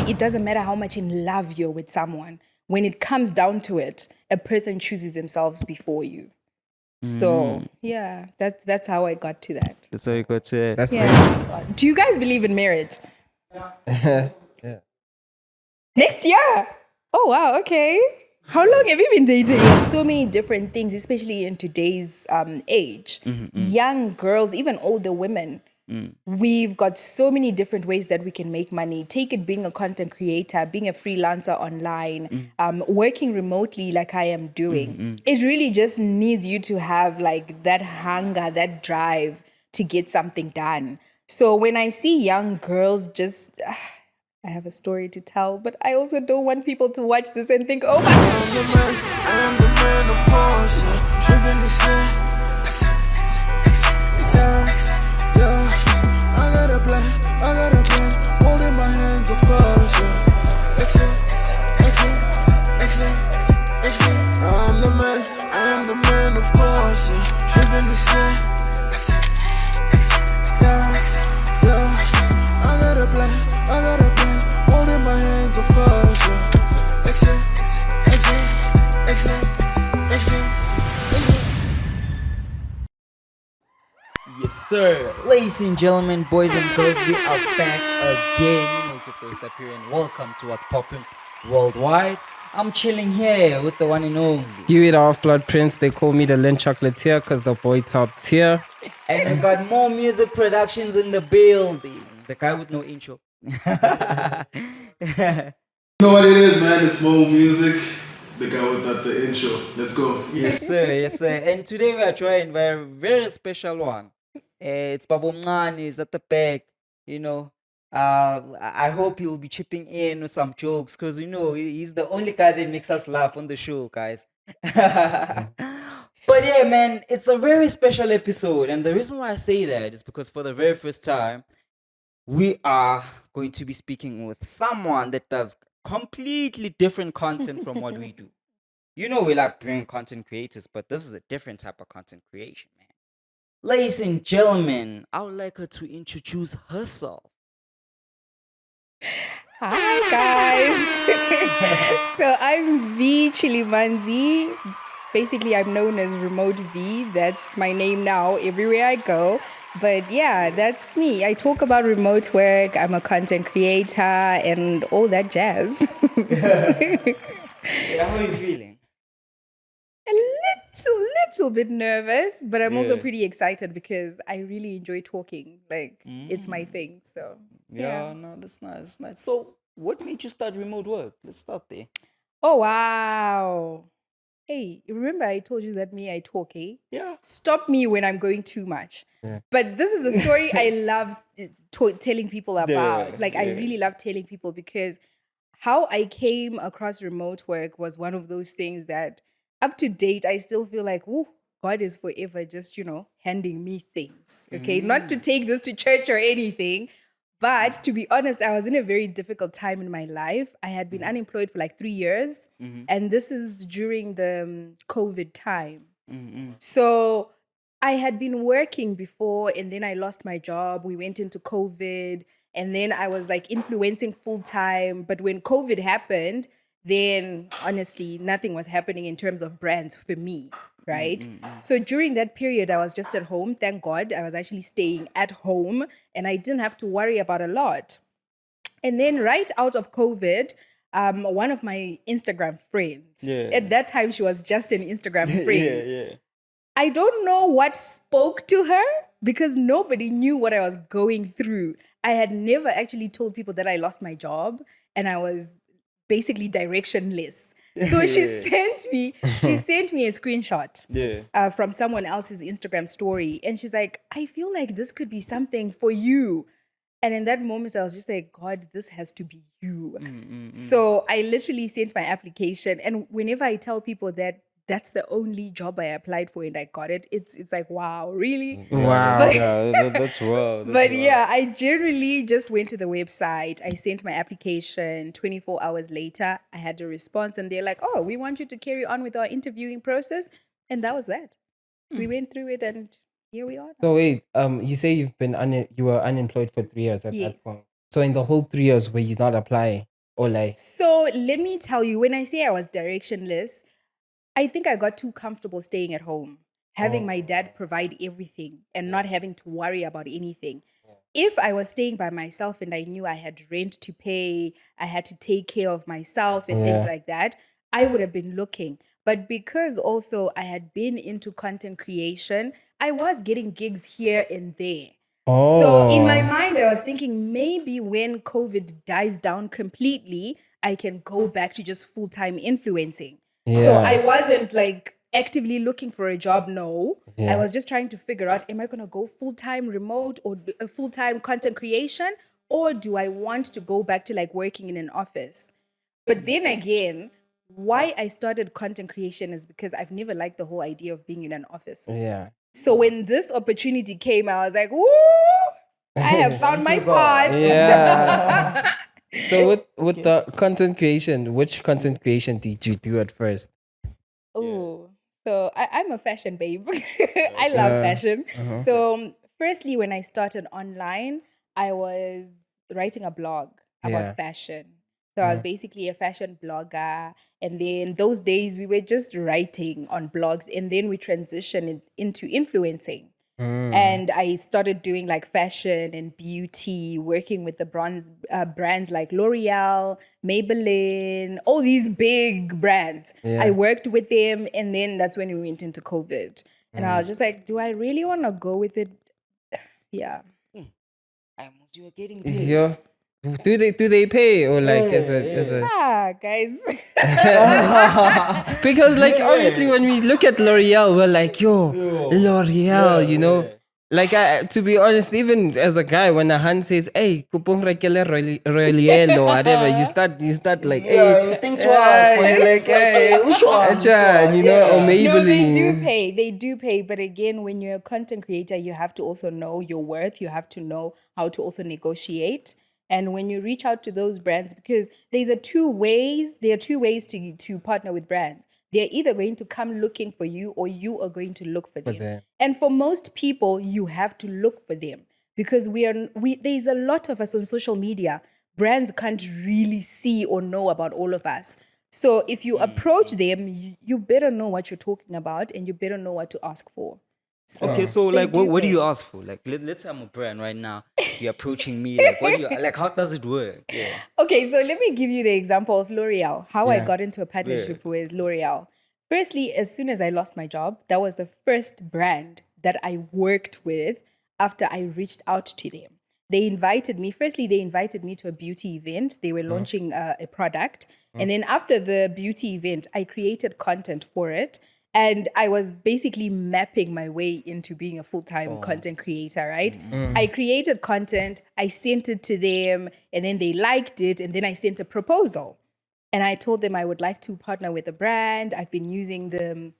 it doesn't matter how much in love you're with someone. When it comes down to it, a person chooses themselves before you. So yeah, that's how I got to that. That's how you got to it. That's Yeah. Do you guys believe in marriage? yeah. Next year. Oh wow, okay. How long have you been dating? There's so many different things, especially in today's age. Young girls, even older women. We've got so many different ways that we can make money. Take it being a content creator, being a freelancer online, working remotely like I am doing. It really just needs you to have like that hunger, that drive to get something done. So when I see young girls just... I have a story to tell, but I also don't want people to watch this and think, oh my I am the man, of course. Living the same. I got a plan. Holding my hands, of course. I am the man, of course. Living the same. I got a plan. Holding my hands, of course. Yes, sir. Ladies and gentlemen, boys and girls, we are back again. You know, it's your first up here, and welcome to Whatspoppin Worldwide. I'm chilling here with the one and only. Huey, the Half-Blood Prince. They call me the Lynn Chocolatier because the boy top tier. And we got more music productions in the building. The guy with no intro. You know what it is, man? It's Mo Music. The guy without the intro. Let's go. Yes, sir. Yes, sir. And today we are joined by a very special one. It's Babu Mngani is at the back. You know, I hope he'll be chipping in with some jokes because, you know, he's the only guy that makes us laugh on the show, guys. But yeah, man, it's a very special episode. And the reason why I say that is because for the very first time, we are going to be speaking with someone that does completely different content from what we do. You know, we like bringing content creators, but this is a different type of content creation, man. Ladies and gentlemen, I would like her to introduce herself. Hi guys. So I'm Vchilimanzi. Basically, I'm known as Remote V. That's my name now everywhere I go. But yeah, that's me. I talk about remote work. I'm a content creator and all that jazz. Yeah, how are you feeling? A little bit nervous, but I'm also Yeah. pretty excited because I really enjoy talking. Like, it's my thing. So Yeah, no, that's nice. That's nice. So, what made you start remote work? Let's start there. Oh wow. Hey, remember I told you that I talk, eh? Yeah. Stop me when I'm going too much. Yeah. But this is a story I love telling people about. Like, I yeah. really love telling people because how I came across remote work was one of those things that up to date, I still feel like, oh, God is forever just, handing me things. Okay. Not to take this to church or anything, but to be honest, I was in a very difficult time in my life. I had been unemployed for like 3 years. And this is during the COVID time. So I had been working before and then I lost my job. We went into COVID and then I was like influencing full time. But when COVID happened, then honestly, nothing was happening in terms of brands for me, right? So during that period, I was just at home. Thank God I was actually staying at home and I didn't have to worry about a lot. And then right out of COVID, one of my Instagram friends, Yeah. at that time, she was just an Instagram friend. Yeah. I don't know what spoke to her because nobody knew what I was going through. I had never actually told people that I lost my job and I was basically directionless. So she sent me a screenshot Yeah. from someone else's Instagram story. And she's like, I feel like this could be something for you. And in that moment, I was just like, God, this has to be you. So I literally sent my application. And whenever I tell people that that's the only job I applied for and I got it, it's like, wow, really? Wow. Yeah, that's wow. But yeah, I generally just went to the website. I sent my application. 24 hours later, I had a response and they're like, oh, we want you to carry on with our interviewing process. And that was that. We went through it and here we are. So wait, you say you were unemployed for 3 years at Yes. that point. So in the whole 3 years, were you not applying? Or like, So let me tell you, when I say I was directionless, I think I got too comfortable staying at home, having my dad provide everything and not having to worry about anything. If I was staying by myself and I knew I had rent to pay, I had to take care of myself and things Yeah. like that, I would have been looking. But because also I had been into content creation, I was getting gigs here and there. So in my mind, I was thinking maybe when COVID dies down completely, I can go back to just full time influencing. So Yeah. I wasn't like actively looking for a job. No, Yeah. I was just trying to figure out: am I gonna go full time remote or full time content creation, or do I want to go back to like working in an office? But then again, why I started content creation is because I've never liked the whole idea of being in an office. yeah. So when this opportunity came, I was like, "Woo! I have found my path." Yeah. So with the content creation, which content creation did you do at first? Oh, so I'm a fashion babe. I love fashion. So, firstly, when I started online, I was writing a blog Yeah. about fashion. So, I was basically a fashion blogger. And then those days, we were just writing on blogs. And then we transitioned into influencing. And I started doing like fashion and beauty, working with the brands like L'Oreal, Maybelline, all these big brands. Yeah. I worked with them, and then that's when we went into COVID. And I was just like, do I really want to go with it? Yeah. You were getting Is paid. your do they pay or like as a Ah, guys. because like obviously when we look at L'Oreal we're like L'Oreal, you know. Like to be honest, even as a guy, when a hand says, "Hey, kupong rekele Royal or whatever," you start like, "Hey, you think twice. it's like, hey, which one? which one, you know, or No, they do Maybelline." pay. They do pay. But again, when you're a content creator, you have to also know your worth. You have to know how to also negotiate. And when you reach out to those brands, because there are two ways to partner with brands. They're either going to come looking for you or you are going to look for them. them. And for most people, you have to look for them because there's a lot of us on social media. Brands can't really see or know about all of us. So if you approach them, you better know what you're talking about and you better know what to ask for. Okay, so They like, what do pay. you ask for? Like, let's say I'm a brand right now. You're approaching me. Like, what do you like? How does it work? Yeah. Okay, so let me give you the example of L'Oreal, how I Yeah. got into a partnership with L'Oreal. Firstly, as soon as I lost my job, that was the first brand that I worked with after I reached out to them. They invited me to a beauty event. They were launching a product. And then after the beauty event, I created content for it. And I was basically mapping my way into being a full-time content creator, right? I created content, I sent it to them, and then they liked it, and then I sent a proposal. And I told them I would like to partner with a brand. I've been using the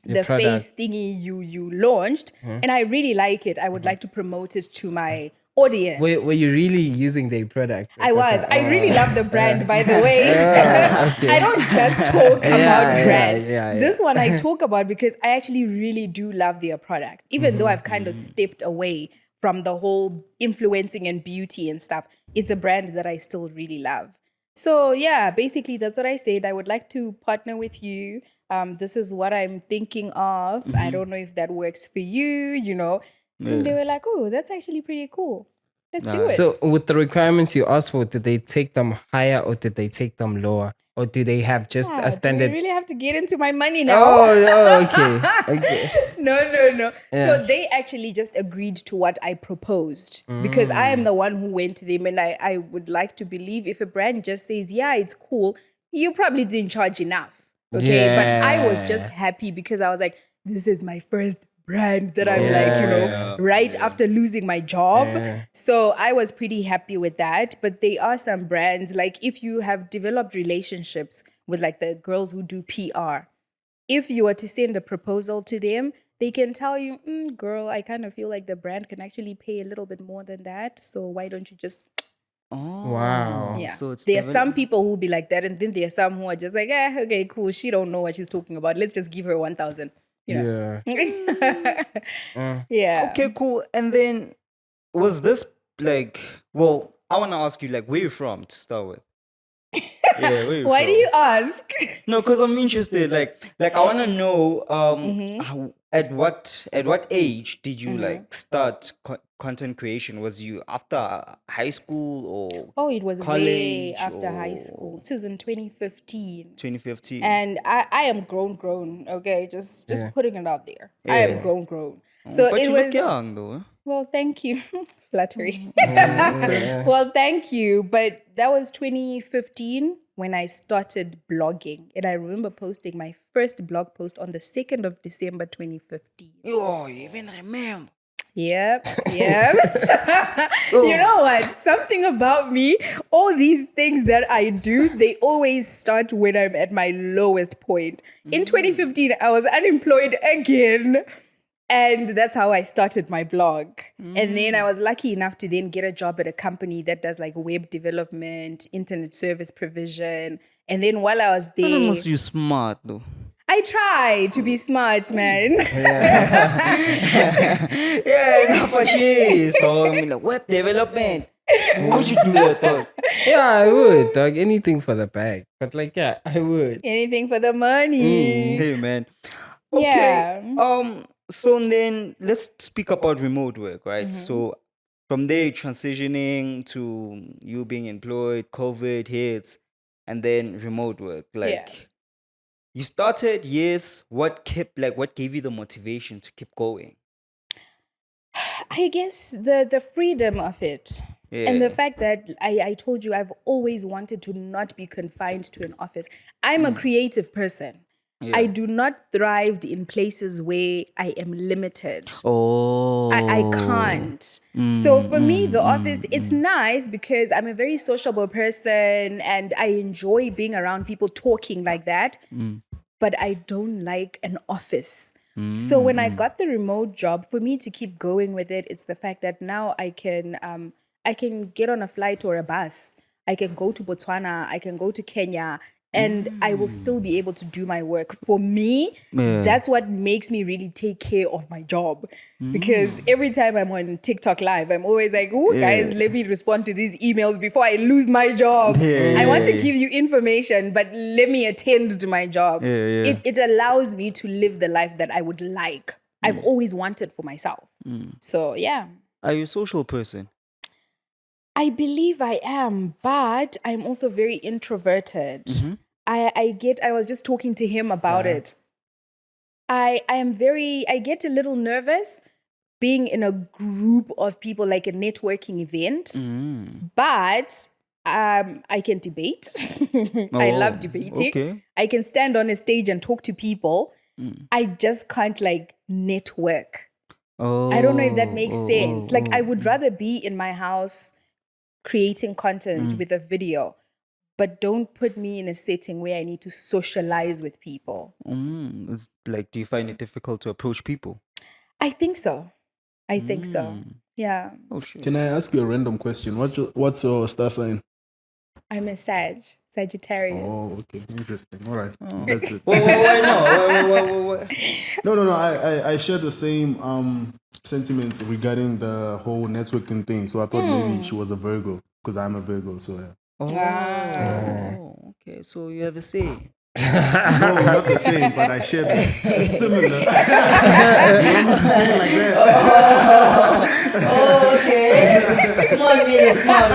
product. face thingy you launched, and I really like it. I would like to promote it to my audience. Were you really using their product? I was. I really love the brand, by the way. I don't just talk about brands. yeah. This one I talk about because I actually really do love their product. Even though I've kind of stepped away from the whole influencing and beauty and stuff, it's a brand that I still really love. So yeah, basically that's what I said. I would like to partner with you. This is what I'm thinking of. I don't know if that works for you, you know. And they were like, oh, that's actually pretty cool. Let's do it. So with the requirements you asked for, did they take them higher or did they take them lower? Or do they have just a Do standard? we really have to get into my money now? Okay. No. So they actually just agreed to what I proposed because I am the one who went to them, and I would like to believe if a brand just says, yeah, it's cool, you probably didn't charge enough. Okay. But I was just happy because I was like, this is my first brand that I'm after losing my job. So I was pretty happy with that. But there are some brands, like if you have developed relationships with like the girls who do PR, if you were to send a proposal to them, they can tell you, girl, I kind of feel like the brand can actually pay a little bit more than that. So why don't you just... Wow. Yeah. So it's there are some people who will be like that, and then there are some who are just like, okay, cool. She don't know what she's talking about. Let's just give her 1,000. You know? Yeah. Okay, cool. And then was this like? Well, I want to ask you, like, where you from to start with? Yeah, where you Why do from? you ask? No, because I'm interested. Like I want to know Mm-hmm. at what age did you like start content creation? Was you after high school or Oh, it was way college after high school. or This is in 2015. 2015? And I am grown, okay? Just putting it out there. I am Yeah. grown. Oh, So but it you look was young though. Huh? well, thank you. Flattery. Okay. Well, thank you. But that was 2015 when I started blogging. And I remember posting my first blog post on the 2nd of December 2015. Yo, you even remember? Yep. You know what? Something about me, all these things that I do, they always start when I'm at my lowest point. In 2015, I was unemployed again. And that's how I started my blog. And then I was lucky enough to then get a job at a company that does like web development, internet service provision. And then while I was How there, must you smart though? I try to be smart, man. Yeah, enough for shit. So I mean, like web development. Would you do that, dog? Yeah, I would, dog. Anything for the bag. But like, yeah, I would. Anything for the money. Hey, man. Okay. Yeah. So then let's speak about remote work, right? So from there, transitioning to you being employed, COVID hits, and then remote work. Like you started, yes. What gave you the motivation to keep going? I guess the freedom of it. And the fact that I told you I've always wanted to not be confined to an office. I'm a creative person. I do not thrive in places where I am limited. Oh, I can't. So for me, the office, it's nice because I'm a very sociable person and I enjoy being around people talking like that. But I don't like an office. So when I got the remote job, for me to keep going with it, it's the fact that now I can get on a flight or a bus. I can go to Botswana, I can go to Kenya, and I will still be able to do my work. For me, that's what makes me really take care of my job. Because every time I'm on TikTok live, I'm always like, oh, guys, let me respond to these emails before I lose my job. I want to give you information, but let me attend to my job. It allows me to live the life that I would like. I've always wanted for myself. So, yeah. are you a social person? I believe I am, but I'm also very introverted. I was just talking to him about it. I get a little nervous being in a group of people, like a networking event, but I can debate. I love debating. Okay. I can stand on a stage and talk to people. I just can't like network. I don't know if that makes sense. Like I would rather be in my house creating content with a video, but don't put me in a setting where I need to socialize with people. It's like, do you find it difficult to approach people? I think so. Yeah. Oh shit. Can I ask you a random question? What's your star sign? I'm a Sagittarius. Oh, okay. Interesting. All right. That's it. Wait, no. No. I share the same sentiments regarding the whole networking thing. So I thought maybe she was a Virgo because I'm a Virgo. So yeah. Oh, okay. So you're the same. No, not the same, but I share similar. You want me to say it like that? Oh, okay. Smart.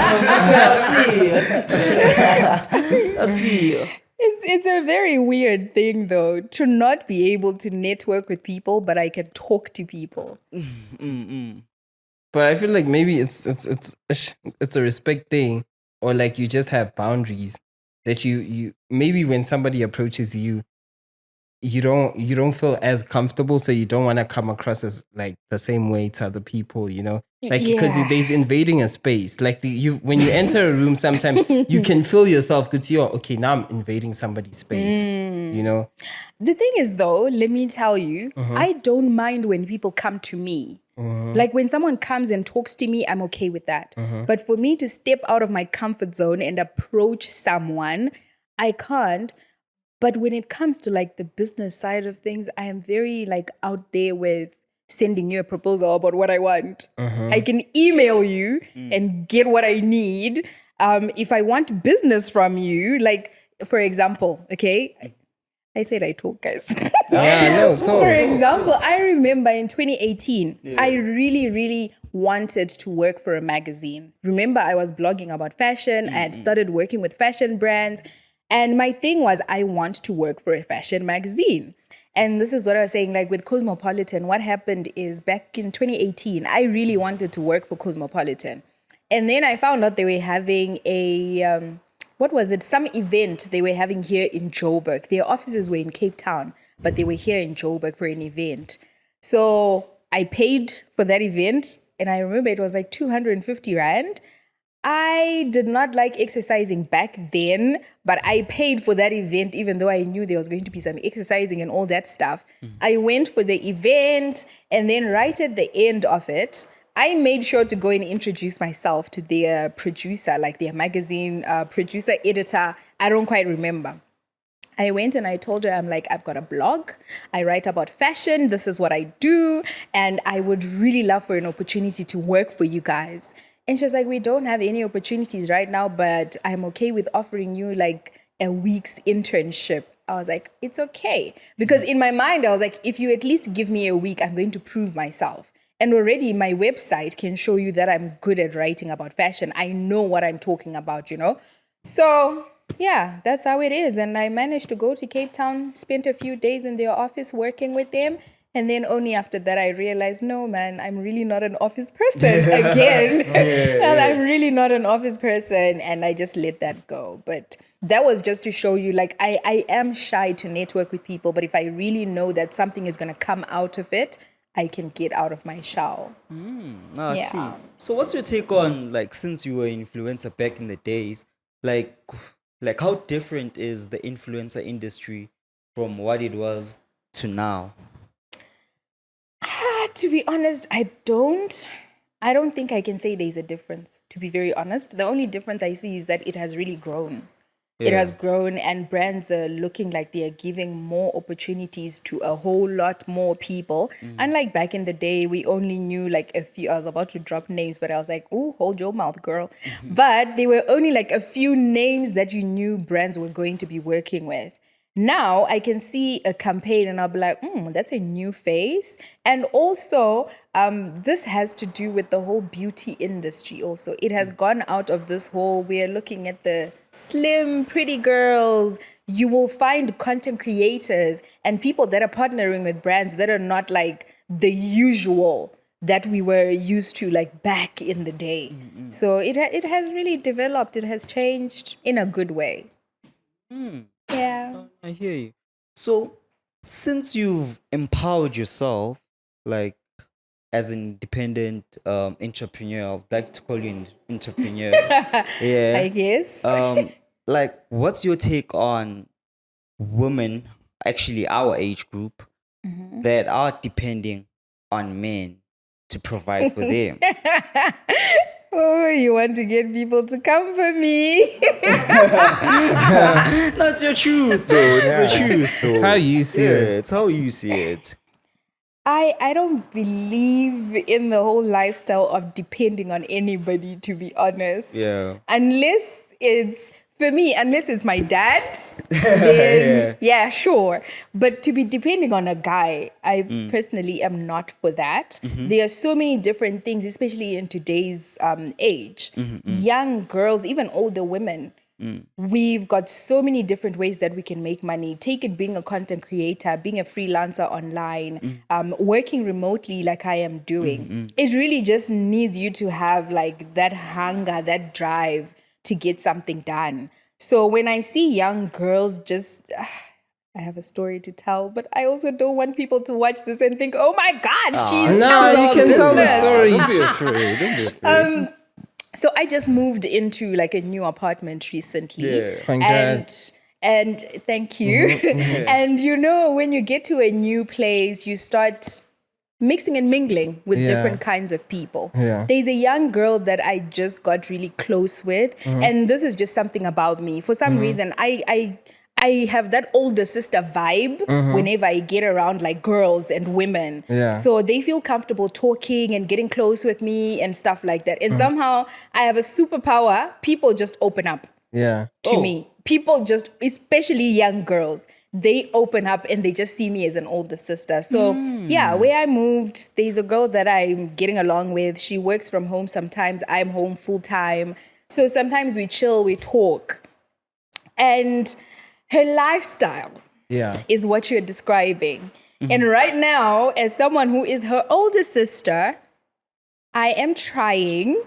I see. It's a very weird thing though, to not be able to network with people, but I can talk to people. But I feel like maybe it's a respect thing, or like you just have boundaries that you maybe when somebody approaches you, you don't feel as comfortable, so you don't want to come across as like the same way to other people, you know, like because there's invading a space. Like when you enter a room, sometimes you can feel yourself because you're okay. Now I'm invading somebody's space, you know. The thing is though, let me tell you, I don't mind when people come to me. Like when someone comes and talks to me, I'm okay with that. But for me to step out of my comfort zone and approach someone, I can't. But when it comes to like the business side of things, I am very like out there with sending you a proposal about what I want. I can email you and get what I need. if I want business from you, like for example, okay, I said I talk, guys. Yeah, no, For example, I remember in 2018, I really, really wanted to work for a magazine. Remember, I was blogging about fashion. I had started working with fashion brands. And my thing was, I want to work for a fashion magazine. And this is what I was saying, like with Cosmopolitan, what happened is back in 2018, I really wanted to work for Cosmopolitan. And then I found out they were having what was it? Some event they were having here in Joburg. Their offices were in Cape Town, but they were here in Joburg for an event. So I paid for that event, and I remember it was like 250 Rand. I did not like exercising back then, but I paid for that event even though I knew there was going to be some exercising and all that stuff. I went for the event, and then right at the end of it, I made sure to go and introduce myself to their producer, like their magazine producer, editor. I don't quite remember. I went and I told her, I'm like, I've got a blog. I write about fashion. This is what I do. And I would really love for an opportunity to work for you guys. And she was like, we don't have any opportunities right now, but I'm okay with offering you like a week's internship. I was like, it's okay. Because in my mind, I was like, if you at least give me a week, I'm going to prove myself. And already my website can show you that I'm good at writing about fashion. I know what I'm talking about, you know? So yeah, that's how it is. And I managed to go to Cape Town, spent a few days in their office working with them. And then only after that, I realized, no, man, I'm really not an office person again. I'm really not an office person. And I just let that go. But that was just to show you, like, I am shy to network with people. But if I really know that something is going to come out of it, I can get out of my shell. I see. So what's your take on, like, since you were an influencer back in the days, like how different is the influencer industry from what it was to now? To be honest, I don't think I can say there's a difference, to be very honest. The only difference I see is that it has really grown. It has grown, and brands are looking like they are giving more opportunities to a whole lot more people. Unlike back in the day, we only knew like a few. I was about to drop names, but I was like, "Ooh, hold your mouth, girl." But there were only like a few names that you knew brands were going to be working with. Now I can see a campaign and I'll be like, that's a new face. And also, this has to do with the whole beauty industry also. It has gone out of this whole, we're looking at the slim, pretty girls. You will find content creators and people that are partnering with brands that are not like the usual that we were used to like back in the day. So it has really developed. It has changed in a good way. Yeah. I hear you. So, since you've empowered yourself, like as an independent entrepreneur, I'd like to call you an entrepreneur. Yeah. I guess. Like, what's your take on women, actually our age group, that are depending on men to provide for them? Oh, you want to get people to come for me? That's your truth, though. It's the truth, though. It's how you see it. It's how you see it. I don't believe in the whole lifestyle of depending on anybody, to be honest. Yeah. Unless it's, for me, unless it's my dad, then yeah, sure. But to be depending on a guy, I personally am not for that. There are so many different things, especially in today's age. Young girls, even older women, we've got so many different ways that we can make money. Take it being a content creator, being a freelancer online, working remotely like I am doing. It really just needs you to have like that hunger, that drive to get something done. So when I see young girls just, I have a story to tell, but I also don't want people to watch this and think, oh my God, she's No, you can tell the story. Don't be afraid. Don't be afraid. So I just moved into like a new apartment recently. Yeah. Congrats. And thank you. And you know, when you get to a new place, you start mixing and mingling with different kinds of people. Yeah. There's a young girl that I just got really close with. And this is just something about me. For some reason, I I have that older sister vibe whenever I get around like girls and women. Yeah. So they feel comfortable talking and getting close with me and stuff like that. And somehow I have a superpower. People just open up Yeah. to me. People just, especially young girls, they open up and they just see me as an older sister. So yeah, where I moved, there's a girl that I'm getting along with. She works from home sometimes. I'm home full time. So sometimes we chill, we talk. And her lifestyle Yeah. is what you're describing. And right now, as someone who is her older sister, I am trying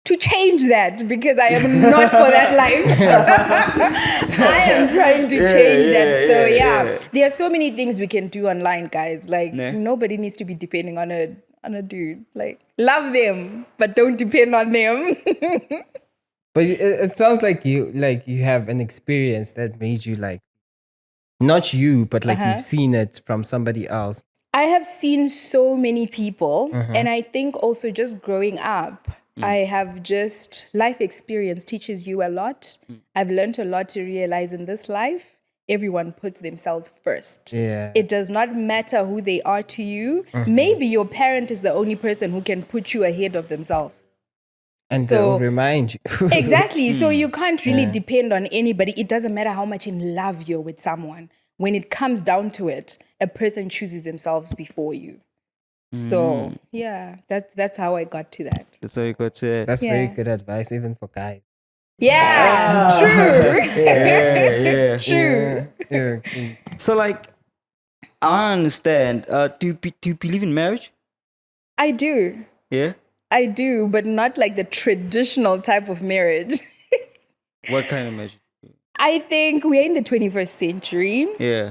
to change that because I am not for that life. I am trying to change that. So yeah, there are so many things we can do online, guys. Like nobody needs to be depending on a dude. Like love them, but don't depend on them. But it sounds like you have an experience that made you like, not you, but like you've seen it from somebody else. I have seen so many people, and I think also just growing up, I have just life experience teaches you a lot. I've learned a lot to realize in this life, everyone puts themselves first. Yeah. It does not matter who they are to you. Maybe your parent is the only person who can put you ahead of themselves. And So- they'll remind you. Exactly. So you can't really depend on anybody. It doesn't matter how much in love you're with someone. When it comes down to it, a person chooses themselves before you. So yeah, that's how I got to that. That's how you got to it. That's very Yeah. good advice, even for guys. Yeah, true. Yeah. True. Yeah. So like, I understand. Do you believe in marriage? I do. Yeah. I do, but not like the traditional type of marriage. What kind of marriage? I think we're in the 21st century. Yeah.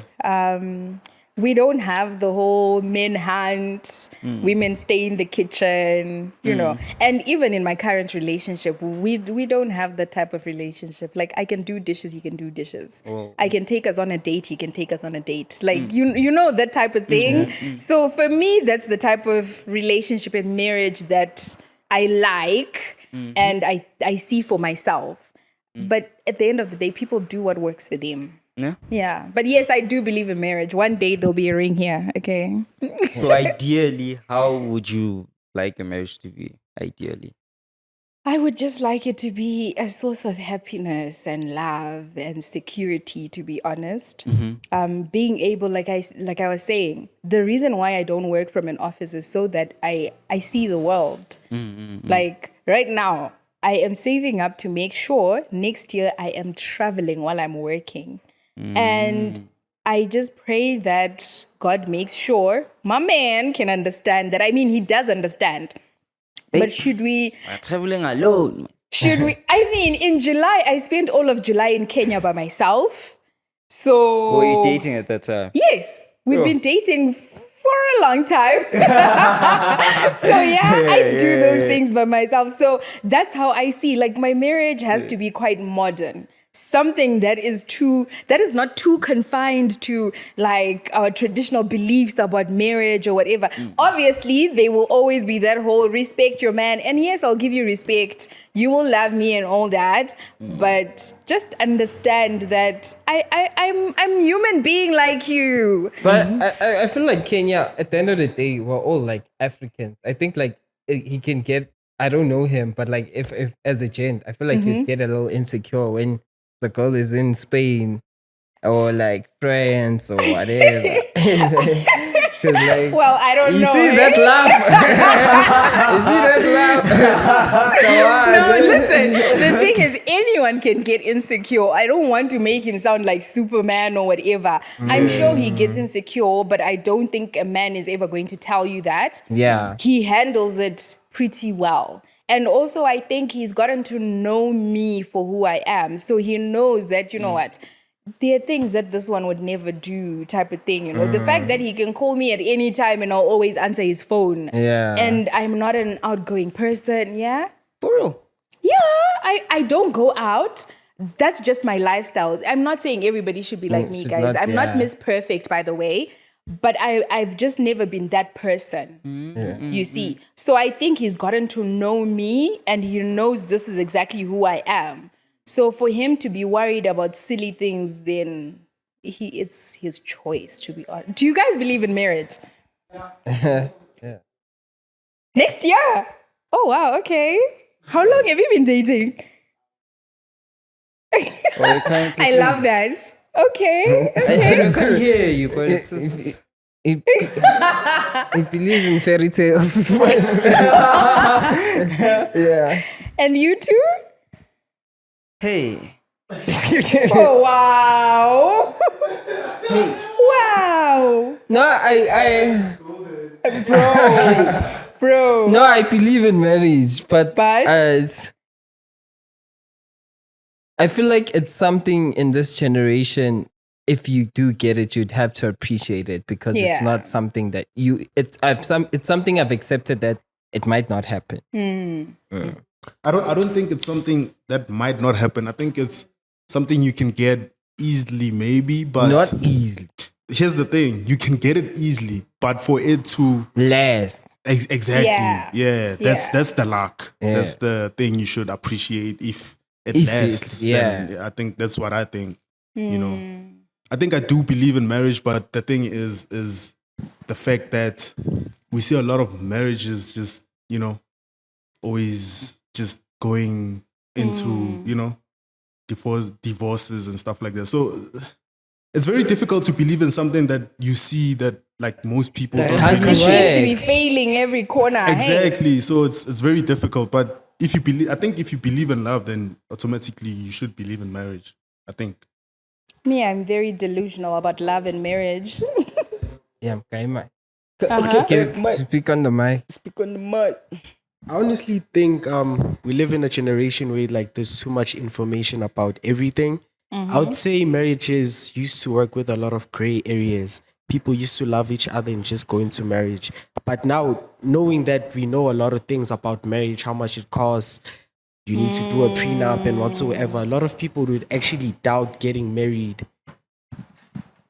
We don't have the whole men hunt, women stay in the kitchen, you know. And even in my current relationship, we don't have that type of relationship. Like I can do dishes, you can do dishes. Oh. I can take us on a date, he can take us on a date. Like you know that type of thing. So for me, that's the type of relationship and marriage that I like and I see for myself. But at the end of the day, people do what works for them. Yeah. Yeah, but yes, I do believe in marriage. One day there'll be a ring here, okay? So ideally, how would you like a marriage to be? Ideally. I would just like it to be a source of happiness and love and security, to be honest. Being able, like I was saying, the reason why I don't work from an office is so that I see the world. Like right now, I am saving up to make sure next year I am traveling while I'm working. And I just pray that God makes sure my man can understand that. I mean, he does understand. But should we, Traveling alone. I mean, in July, I spent all of July in Kenya by myself. So. Were you dating at that time? Yes, we've been dating for a long time. So yeah, I do those things by myself. So that's how I see, like my marriage has to be quite modern. Something that is not too confined to like our traditional beliefs about marriage or whatever. Obviously, there will always be that whole respect your man. And yes, I'll give you respect. You will love me and all that. But just understand that I'm human being like you. But I feel like Kenya, at the end of the day, we're all like Africans. I think like he can get, I don't know him, but like if as a gent, I feel like he'd get a little insecure when the girl is in Spain or like France or whatever. 'Cause, like, Well, I don't know. you see that laugh? You see that laugh? No, listen. The thing is, anyone can get insecure. I don't want to make him sound like Superman or whatever. I'm sure he gets insecure, but I don't think a man is ever going to tell you that. Yeah. He handles it pretty well. And also, I think he's gotten to know me for who I am. So he knows that, you know what, there are things that this one would never do type of thing. You know, the fact that he can call me at any time and I'll always answer his phone. Yeah. And I'm not an outgoing person. Yeah. For real. Yeah. I don't go out. That's just my lifestyle. I'm not saying everybody should be like me, should guys. not- I'm not yeah. Miss Perfect, by the way. But I've just never been that person, you see. So I think he's gotten to know me and he knows this is exactly who I am. So for him to be worried about silly things, then it's his choice, to be honest. Do you guys believe in marriage? Yeah. Next year. Oh wow, okay. How long have you been dating? Well, I love that. Okay. I can't hear you, but it's just... He believes in fairy tales. Yeah. And you too? Hey. Oh wow. Wow. No, I Bro. no, I believe in marriage, but But? I feel like it's something in this generation. If you do get it, you'd have to appreciate it because it's Yeah. not something that it's something I've accepted that it might not happen. I don't think it's something that might not happen. I think it's something you can get easily, maybe, but Not easily. here's the thing: you can get it easily, but for it to Last. exactly, Yeah. that's the luck. Yeah. That's the thing you should appreciate if it If lasts. it's- yeah. then I think that's what I think. You know, I think I do believe in marriage, but the thing is the fact that we see a lot of marriages just always just going into divorces and stuff like that. So it's very difficult to believe in something that you see that like most people don't doesn't believe in. Seems to be work. failing every corner. Hey? Exactly. So it's very difficult. But if you believe, I think if you believe in love, then automatically you should believe in marriage. I think. Me, I'm very delusional about love and marriage. Yeah, okay, man. Uh-huh. Speak on the mic. Speak on the mic. I honestly think we live in a generation where like there's too much information about everything. I would say marriages used to work with a lot of gray areas. People used to love each other and just go into marriage. But now, knowing that we know a lot of things about marriage, how much it costs, you need to do a prenup and whatsoever, a lot of people would actually doubt getting married.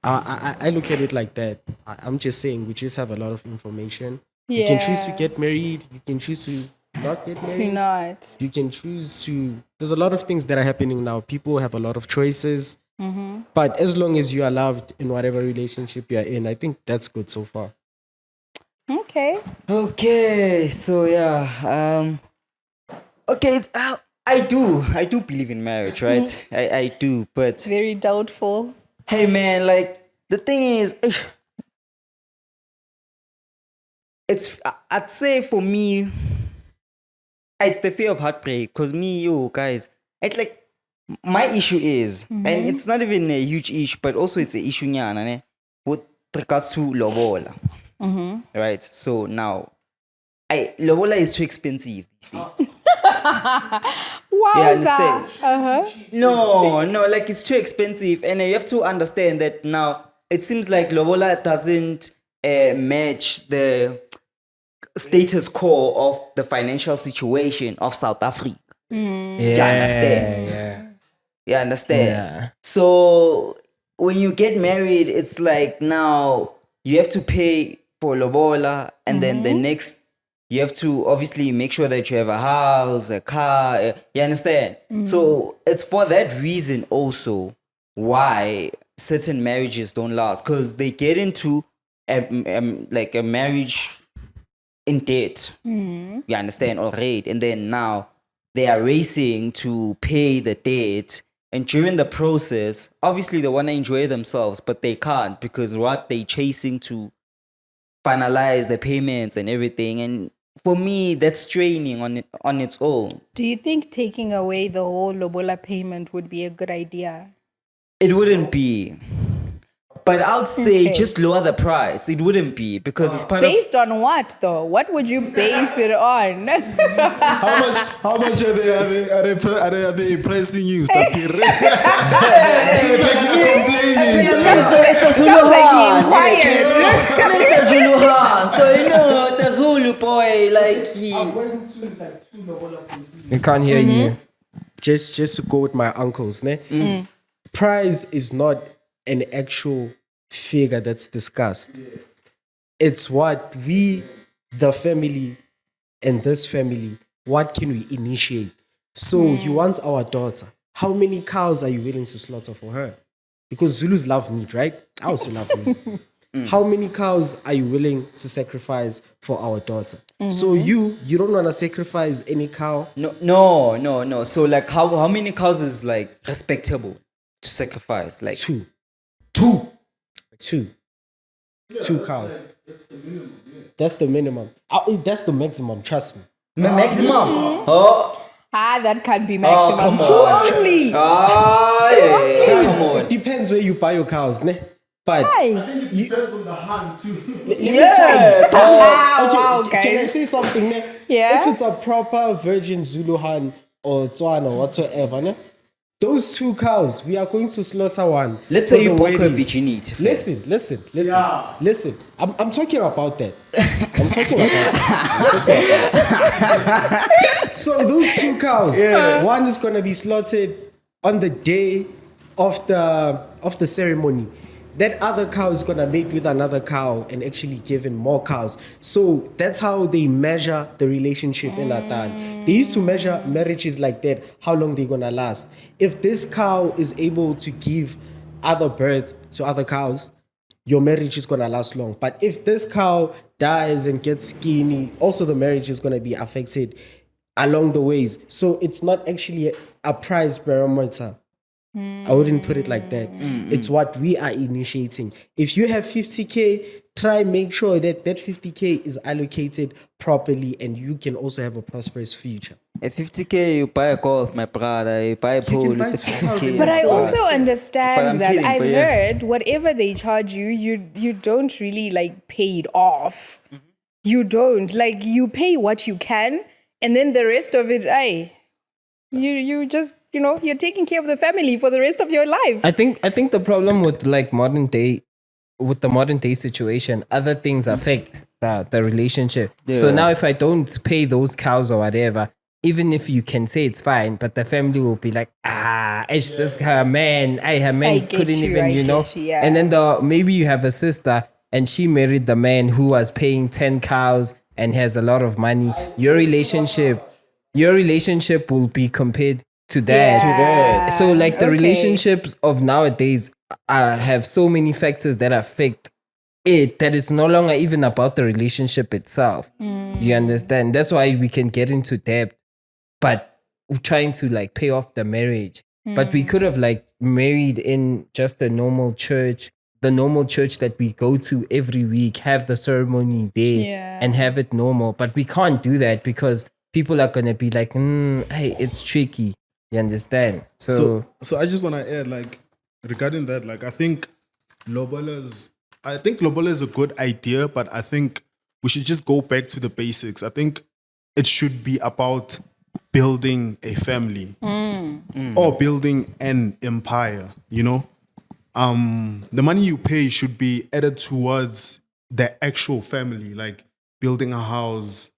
I look at it like that. I'm just saying we just have a lot of information. You can choose to Yeah. get married. You can choose to not get To married. not. You can choose to. There's a lot of things that are happening now. People have a lot of choices. But as long as you are loved in whatever relationship you're in, I think that's good so far. Okay. Okay, so yeah, okay, I do believe in marriage, right? I do, but Very doubtful. hey, man, like the thing is, I'd say for me, it's the fear of heartbreak. Cause guys, it's like my issue is, and it's not even a huge issue, but also it's an issue nyana, ne, with regards to lobola. Right? So now, lobola is too expensive these days. Wow. You understand? Uh-huh. No, like it's too expensive, and you have to understand that now it seems like lobola doesn't match the status quo of the financial situation of South Africa. Yeah, You understand? yeah. You understand? Yeah. So when you get married, it's like now you have to pay for lobola, and then the next you have to obviously make sure that you have a house, a car. You understand? So it's for that reason also why certain marriages don't last, because they get into like a marriage in debt. You understand? Already, and then now they are racing to pay the debt. And during the process, obviously they want to enjoy themselves, but they can't because what they chasing to finalize the payments and everything. And for me, that's straining on its own. Do you think taking away the whole lobola payment would be a good idea? It wouldn't be. But I'll say Okay. just lower the price. It wouldn't be because it's part of... Based on what though? What would you base it on? How much are they pressing you, Stafir? Seems like you're complaining. It's a Zulu Sounds like he hand. inquired. It's a Zulu hand. So, the Zulu boy, like he... We can't hear you. Just to go with my uncles, ne? Price is not an actual figure that's discussed. It's what we, the family, and this family, what can we initiate? So you want our daughter. how many cows are you willing to slaughter for her? Because Zulus love meat, right? I also love meat. How many cows are you willing to sacrifice for our daughter? So you don't want to sacrifice any cow? No. So like how many cows is like respectable to sacrifice? Like Two. two. Two cows. That's the minimum. That's the maximum, trust me. Maximum. Oh, That can't be maximum. come Too on. only. yeah. Come on. It depends where you buy your cows, ne? But Why? Depends on the hand too. Yeah. Wow, can I guys. say something, ne? Yeah? If it's a proper virgin Zulu hand or Tswana or whatsoever, ne? Those 2 cows, we are going to slaughter one. Let's for say you the broke her wedding. virginity. Listen. I'm talking about that. So those 2 cows, one is gonna be slaughtered on the day of the ceremony. That other cow is gonna mate with another cow and actually give in more cows. So that's how they measure the relationship in Natal. They used to measure marriages like that, how long they're gonna last. If this cow is able to give other birth to other cows, your marriage is gonna last long. But if this cow dies and gets skinny, also the marriage is gonna be affected along the ways. So it's not actually a price barometer. I wouldn't put it like that. It's what we are initiating. If you have 50K, try make sure that 50K is allocated properly and you can also have a prosperous future. At 50K, you buy a golf, my brother. You buy a pool. can buy with 2,000. 50K. But I But also But understand I'm that kidding, I've but yeah. heard whatever they charge you, you don't really like pay it off. You don't. Like you pay what you can, and then the rest of it, you just you're taking care of the family for the rest of your life. I think the problem with like the modern day situation, other things affect the relationship. So Yeah. now if I don't pay those cows or whatever, even if you can say it's fine, but the family will be like, it's this her man, her man get couldn't you, even, I you know. get you, yeah. And then maybe you have a sister and she married the man who was paying 10 cows and has a lot of money. Your relationship will be compared to that. Yeah. So like the Okay. relationships of nowadays have so many factors that affect it that it's no longer even about the relationship itself. You understand? That's why we can get into debt, but we're trying to like pay off the marriage. But we could have like married in just the normal church that we go to every week, have the ceremony there Yeah. and have it normal. But we can't do that because people are gonna be like, hey, it's tricky. You understand? So I just want to add, like, regarding that, like, I think Lobola is a good idea, but I think we should just go back to the basics. I think it should be about building a family or building an empire, the money you pay should be added towards the actual family, like building a house,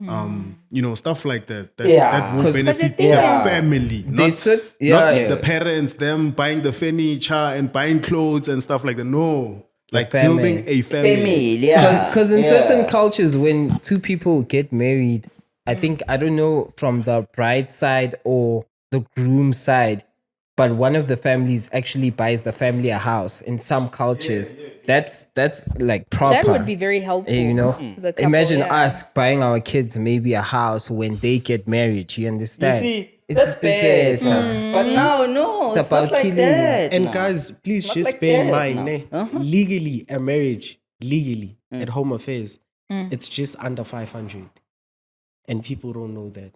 stuff like that. That will 'Cause- benefit But the thing the is- family, They not, said- not yeah. the parents, them buying the furniture and buying clothes and stuff like that. No, like family. building a family. Family, yeah. Because in certain cultures, when 2 people get married, I think, I don't know from the bride side or the groom side, but one of the families actually buys the family a house. In some cultures, that's like proper. That would be very helpful. To the couple, Imagine yeah. us buying our kids maybe a house when they get married. You You understand? see, It's that's bad. better. But now, no, It's it's not about like killing. that. And now. guys, please Not just like bear in that mind, now. ne, legally, a marriage, at Home Affairs, it's just under 500. And people don't know that.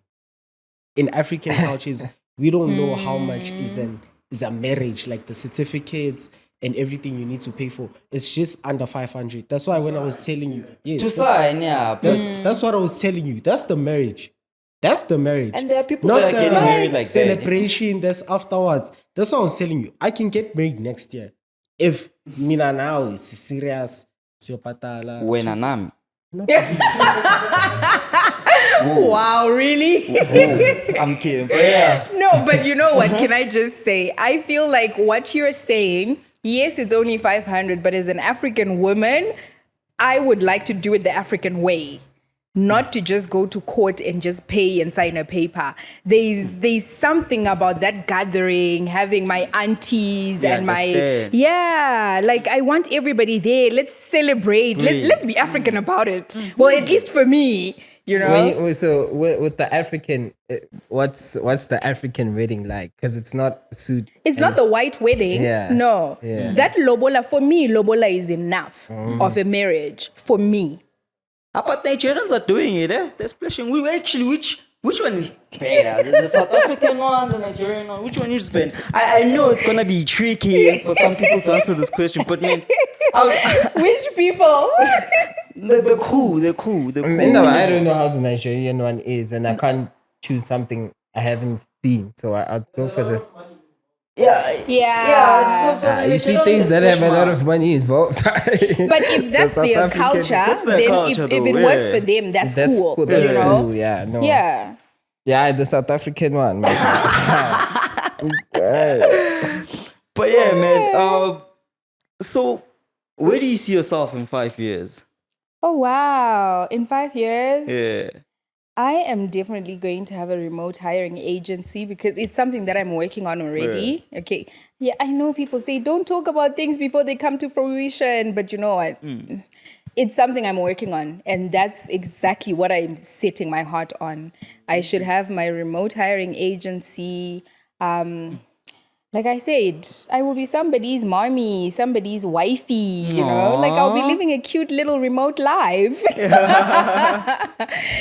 In African cultures, we don't know how much is a marriage, like the certificates and everything you need to pay for. It's just under 500. That's why when I was telling you, yes, To sign, yeah. that's what I was telling you. That's the marriage. That's the marriage. And there are people Not that are the getting married like that. celebration that's afterwards. That's what I was telling you. I can get married next year. If mina now is serious, siyopatala. When I'm Wow, really? I'm kidding. But yeah. No, but you know what? Can I just say? I feel like what you're saying, yes, it's only 500, but as an African woman, I would like to do it the African way. not to just go to court and just pay and sign a paper. There's something about that gathering, having my aunties You and understand. like I want everybody there. Let's celebrate. Let's be African about it. Well, at least for me, you know. So with the African, what's the African wedding like? Because it's not suit. It's not the white wedding. Yeah. No. Yeah. That lobola, for me, lobola is enough of a marriage for me. But Nigerians are doing it, eh? They're splashing. We actually, which one is better? The South African one, the Nigerian one? Which one you spend? I know it's gonna be tricky for some people to answer this question, but man, Which people? the cool. No, I don't know how the Nigerian one is, and I can't choose something I haven't seen, so I'll go for this. Yeah. You see things that have a lot of money involved. But if that's South their African- culture, That's their then culture if though, it works yeah. for them, that's cool. That's you know? cool. Yeah, no. Yeah. Yeah, the South African one. Man. But yeah, man. So where do you see yourself in 5 years? Oh, wow. In 5 years, Yeah. I am definitely going to have a remote hiring agency because it's something that I'm working on already. Okay. Yeah, I know people say don't talk about things before they come to fruition, but you know what? It's something I'm working on, and that's exactly what I'm setting my heart on. I should have my remote hiring agency. Like I said, I will be somebody's mommy, somebody's wifey, you know? Like I'll be living a cute little remote life.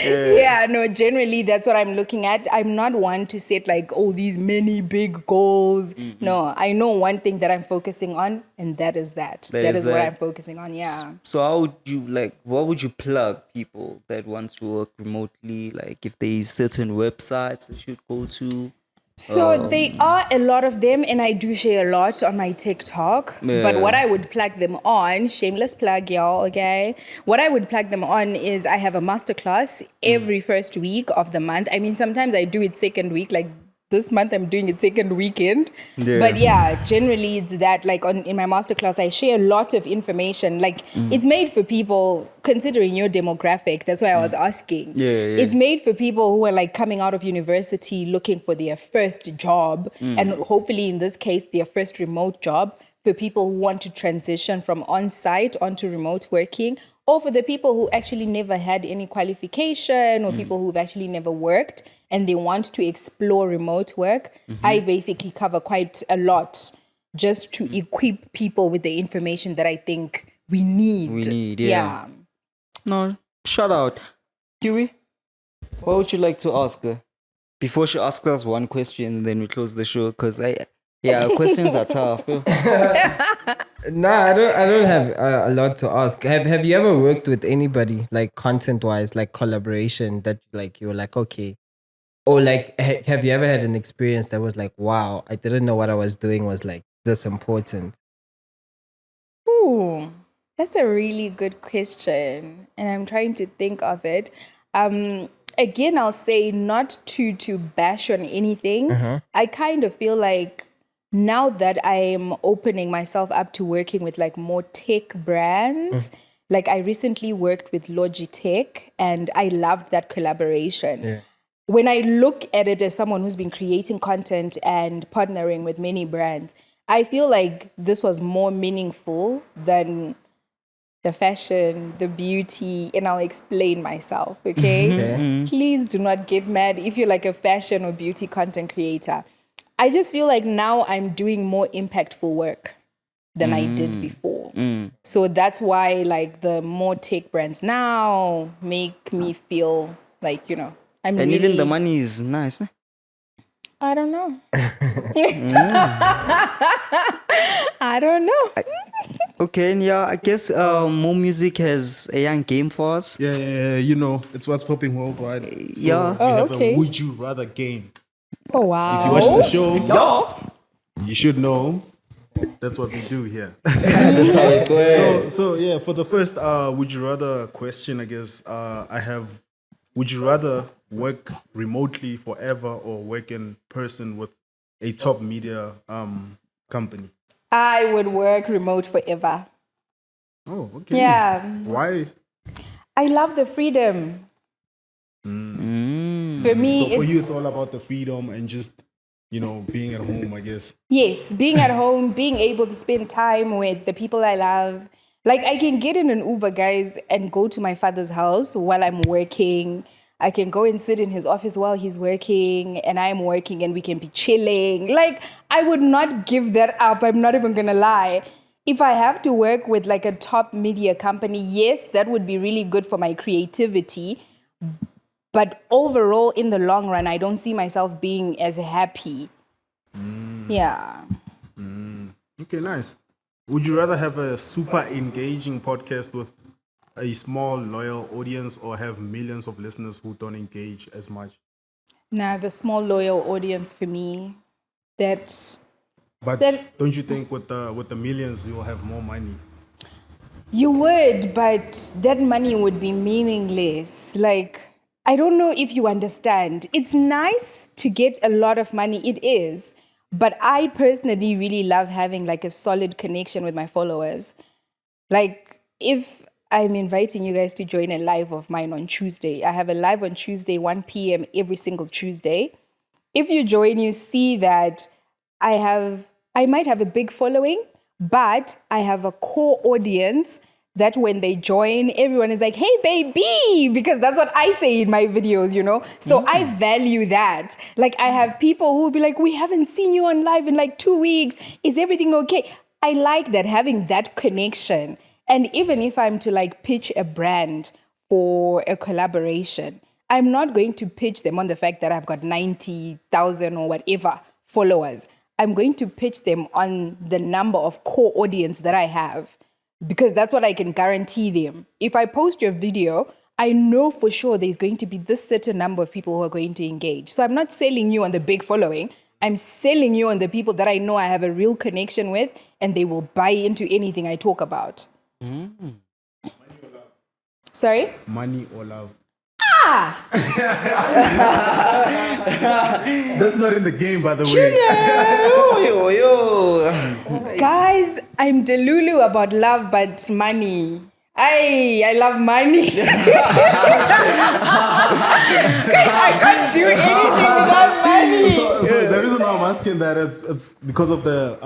Yeah, no, generally that's what I'm looking at. I'm not one to set like all these many big goals. No, I know one thing that I'm focusing on, and that is that. That is what that. I'm focusing on, yeah. So how would you what would you plug people that want to work remotely? Like if there is certain websites they should go to? So they are a lot of them, and I do share a lot on my TikTok. But what I would plug them on, shameless plug, y'all, okay? What I would plug them on is I have a masterclass every first week of the month. I mean, sometimes I do it second week, like this month I'm doing it second weekend. Yeah. But yeah, generally it's that like in my masterclass, I share a lot of information. Like it's made for people considering your demographic. That's why I was asking. Yeah. It's made for people who are like coming out of university looking for their first job. And hopefully in this case, their first remote job, for people who want to transition from on-site onto remote working, or for the people who actually never had any qualification, or people who've actually never worked and they want to explore remote work. I basically cover quite a lot just to equip people with the information that I think we need. Yeah. No, shout out. Huey, what would you like to ask her? Before she asks us one question, then we close the show, because questions are tough. Nah, I don't have a lot to ask. Have you ever worked with anybody like content wise, like collaboration that like you were like okay, or like have you ever had an experience that was like wow, I didn't know what I was doing was like this important? Ooh, that's a really good question, and I'm trying to think of it. Again, I'll say not to bash on anything. I kind of feel like now that I am opening myself up to working with like more tech brands, like I recently worked with Logitech, and I loved that collaboration. Yeah. When I look at it as someone who's been creating content and partnering with many brands, I feel like this was more meaningful than the fashion, the beauty, and I'll explain myself, okay? Please do not get mad if you're like a fashion or beauty content creator. I just feel like now I'm doing more impactful work than I did before. So that's why like the more tech brands now make me feel like, you know, I'm And really... even the money is nice. Eh? I don't know. I don't know. Okay, and yeah, I guess More Music has a young game for us. Yeah, you know, it's what's popping worldwide. So Yeah. we have okay. a Would You Rather game. Oh, wow. If you watch the show, you should know that's what we do here. So yeah, for the first Would You Rather question, I guess I have, would you rather work remotely forever or work in person with a top media company? I would work remote forever. Oh, okay. Yeah. Why? I love the freedom. For me, So for you, it's it's all about the freedom and just, being at home, I guess. yes, being at home, being able to spend time with the people I love. Like I can get in an Uber, guys, and go to my father's house while I'm working. I can go and sit in his office while he's working and I'm working and we can be chilling. Like I would not give that up. I'm not even gonna lie. If I have to work with like a top media company, yes, that would be really good for my creativity. But overall, in the long run, I don't see myself being as happy. Yeah. Okay, nice. Would you rather have a super engaging podcast with a small, loyal audience or have millions of listeners who don't engage as much? Nah, the small loyal audience for me. That But Then- don't you think with the millions you'll have more money? you would, but that money would be meaningless. Like, I don't know if you understand. It's nice to get a lot of money. It is. But I personally really love having like a solid connection with my followers. Like, if I'm inviting you guys to join a live of mine on Tuesday, I have a live on Tuesday, 1 p.m. every single Tuesday. If you join, you see that I might have a big following, but I have a core audience that when they join, everyone is like, hey, baby, because that's what I say in my videos, So I value that. Like, I have people who will be like, we haven't seen you on live in like 2 weeks. Is everything okay? I like that, having that connection. And even if I'm to like pitch a brand for a collaboration, I'm not going to pitch them on the fact that I've got 90,000 or whatever followers. I'm going to pitch them on the number of core audience that I have, because that's what I can guarantee them. If I post your video, I know for sure there's going to be this certain number of people who are going to engage. So I'm not selling you on the big following. I'm selling you on the people that I know I have a real connection with and they will buy into anything I talk about. Sorry? Money or love? Ah! That's not in the game, by the way. Guys, I'm delulu about love, but money. I love money. I can't do anything without money. So the reason why I'm asking that is it's because of the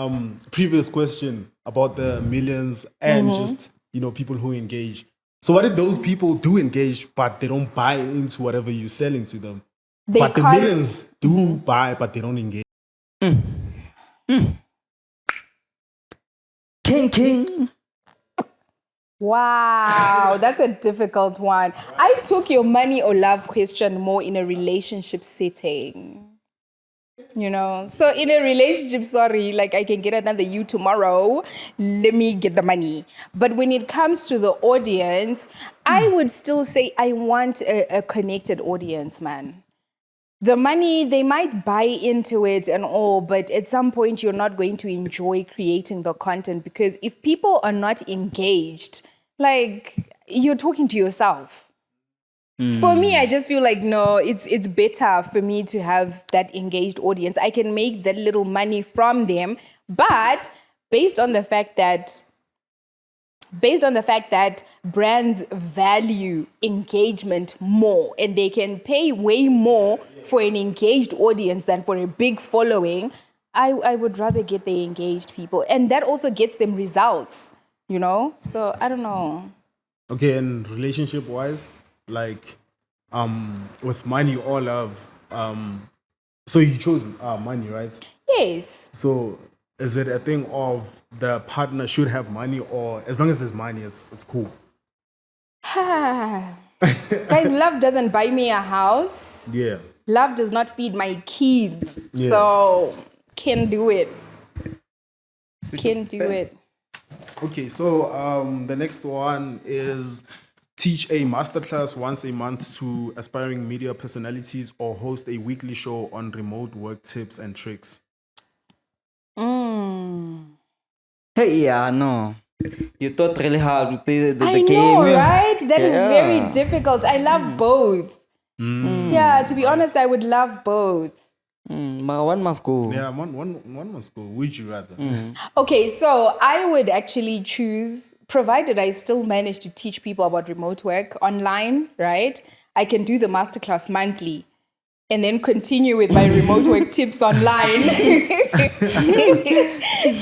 previous question about the millions and just people who engage. So what if those people do engage but they don't buy into whatever you're selling to them? They but the can't- millions do buy but they don't engage. King. Wow, that's a difficult one. I took your money or love question more in a relationship setting. So in a relationship, sorry, like I can get another you tomorrow. Let me get the money. But when it comes to the audience, I would still say I want a connected audience, man. The money, they might buy into it and all, but at some point you're not going to enjoy creating the content, because if people are not engaged, like you're talking to yourself. For me, I just feel like, no, it's better for me to have that engaged audience. I can make that little money from them, but based on the fact that brands value engagement more and they can pay way more for an engaged audience than for a big following, I would rather get the engaged people. And that also gets them results, So I don't know. Okay, and relationship wise, like with money or love, so you chose money, right? Yes. So is it a thing of the partner should have money, or as long as there's money, it's cool? Guys, love doesn't buy me a house. Yeah. Love does not feed my kids. Yeah. So, can do it. Can do it. Okay, so the next one is teach a masterclass once a month to aspiring media personalities or host a weekly show on remote work tips and tricks. Hey, yeah, no. You thought really hard with the I game. know, yeah. right? That is Yeah. very difficult. I love both. Yeah, to be honest, I would love both. One must go. Yeah, one must go. Would you rather? Okay, so I would actually choose, provided I still manage to teach people about remote work online, right? I can do the masterclass monthly and then continue with my remote work tips online.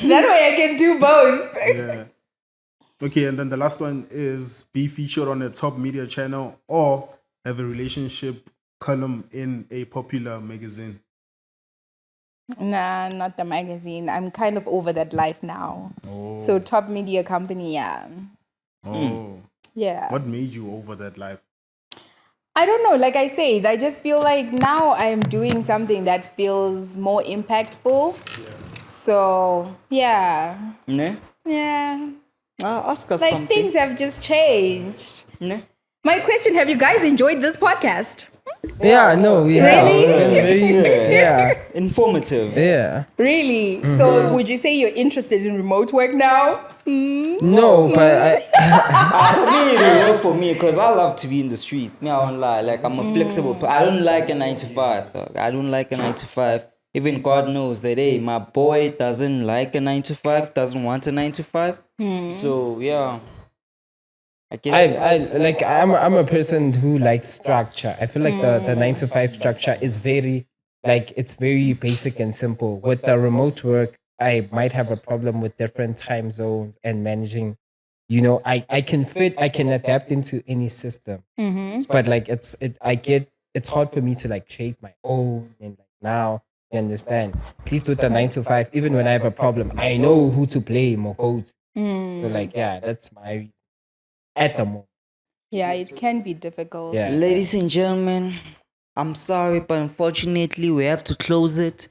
That way I can do both. Yeah. Okay, and then the last one is be featured on a top media channel or have a relationship column in a popular magazine. Nah, not the magazine. I'm kind of over that life now. So top media company, yeah. Oh. Yeah. What made you over that life? I don't know. Like I said, I just feel like now I'm doing something that feels more impactful. So, yeah. Ne? Yeah. Ask us Like something. things have just changed. Ne? My question, have you guys enjoyed this podcast? Yeah, no, we have. Really? It's been very, yeah, Informative. yeah. Really? So would you say you're interested in remote work now? No, but For me, it will work for me because I love to be in the streets. Me, I won't lie. Like, I'm a flexible I don't like a 9 to 5. Dog. I don't like a 9 to 5. Even God knows that, hey, my boy doesn't like a 9 to 5, doesn't want a 9 to 5. So, yeah. I guess. I'm a person who likes structure. I feel like the 9 to 5 structure is very, like, it's very basic and simple. With the remote work, I might have a problem with different time zones and managing. You know, I can adapt into any system. But like it's hard for me to like create my own, and like now you understand. Please do the 9 to 5. Even when I have a problem, I know who to blame or go to. So like, yeah, that's my reason at the moment. Yeah, it can be difficult. Yeah. Ladies and gentlemen, I'm sorry, but unfortunately, we have to close it.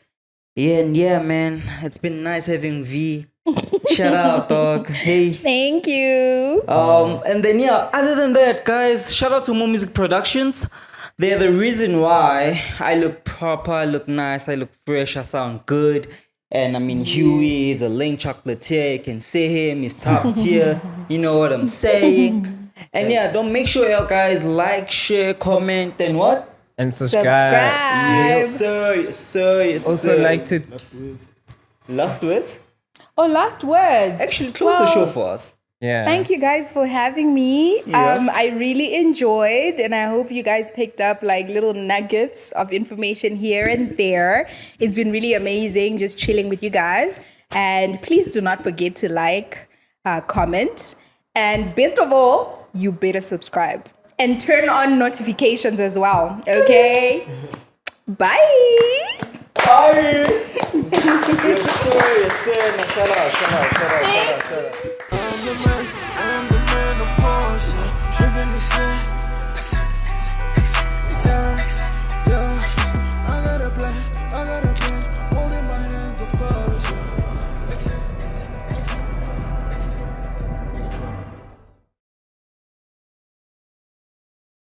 Yeah, man. It's been nice having V. Shout out, dog. Hey. Thank you. And then yeah, other than that, guys, shout out to More Music Productions. They're the reason why I look proper, I look nice, I look fresh, I sound good. And I mean, Huey is a lame chocolatier. You can see him, he's top tier. You know what I'm saying? And yeah, don't make sure you guys like, share, comment, and what? And subscribe. Yes, sir. Yes, sir. Yes, Also sir. like to Last words? Oh, last words. Actually, close the show for us. yeah. Thank you guys for having me. Yeah. I really enjoyed, and I hope you guys picked up like little nuggets of information here and there. It's been really amazing just chilling with you guys. And please do not forget to like, comment, and best of all, you better subscribe and turn on notifications as well. Okay? Bye. Bye. Yes, sir. Yes, sir. No, shout out. I'm the man.